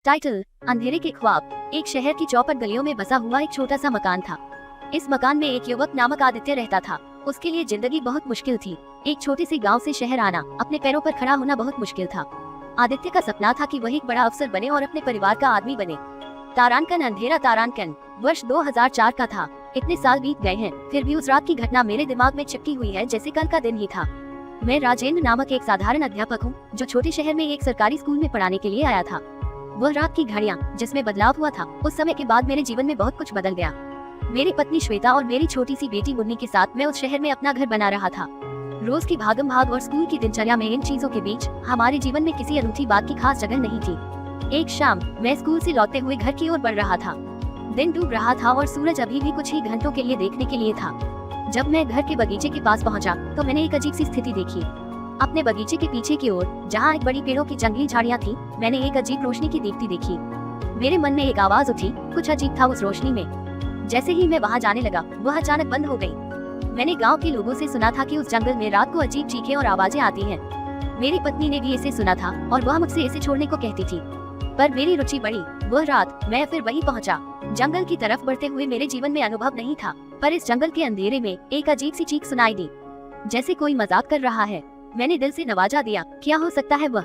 Title: अंधेरे के ख्वाब। एक शहर की चौपट गलियों में बसा हुआ एक छोटा सा मकान था। इस मकान में एक युवक नामक आदित्य रहता था। उसके लिए जिंदगी बहुत मुश्किल थी। एक छोटे से गांव से शहर आना, अपने पैरों पर खड़ा होना बहुत मुश्किल था। आदित्य का सपना था कि वह एक बड़ा अफसर बने और अपने परिवार का आदमी बने। तारांकन, अंधेरा तारांकन वर्ष 2004 का था। इतने साल बीत गए हैं, फिर भी उस रात की घटना मेरे दिमाग में चिपकी हुई है जैसे कल का दिन ही था। मैं राजेंद्र नामक एक साधारण अध्यापक हूँ, जो छोटे शहर में एक सरकारी स्कूल में पढ़ाने के लिए आया था। वह रात की घड़ियां जिसमें बदलाव हुआ था, उस समय के बाद मेरे जीवन में बहुत कुछ बदल गया। मेरी पत्नी श्वेता और मेरी छोटी सी बेटी मुन्नी के साथ मैं उस शहर में अपना घर बना रहा था। रोज की भागम भाग और स्कूल की दिनचर्या में इन चीजों के बीच हमारे जीवन में किसी अनूठी बात की खास जगह नहीं थी। एक शाम मैं स्कूल से लौटते हुए घर की ओर बढ़ रहा था। दिन डूब रहा था और सूरज अभी भी कुछ ही घंटों के लिए देखने के लिए था। जब मैं घर के बगीचे के पास पहुंचा, तो मैंने एक अजीब सी स्थिति देखी। अपने बगीचे के पीछे की ओर, जहां एक बड़ी पेड़ों की जंगली झाड़ियां थी, मैंने एक अजीब रोशनी की दीप्ति देखी। मेरे मन में एक आवाज उठी, कुछ अजीब था उस रोशनी में। जैसे ही मैं वहां जाने लगा, वह अचानक बंद हो गई। मैंने गांव के लोगों से सुना था कि उस जंगल में रात को अजीब चीखें और आवाजें आती हैं। मेरी पत्नी ने भी इसे सुना था और वह मुझसे इसे छोड़ने को कहती थी। पर मेरी रुचि बढ़ी। वह रात मैं फिर वहीं पहुंचा। जंगल की तरफ बढ़ते हुए मेरे जीवन में अनुभव नहीं था, पर इस जंगल के अंधेरे में एक अजीब सी चीख सुनाई दी, जैसे कोई मजाक कर रहा है। मैंने दिल से नवाजा दिया, क्या हो सकता है वह?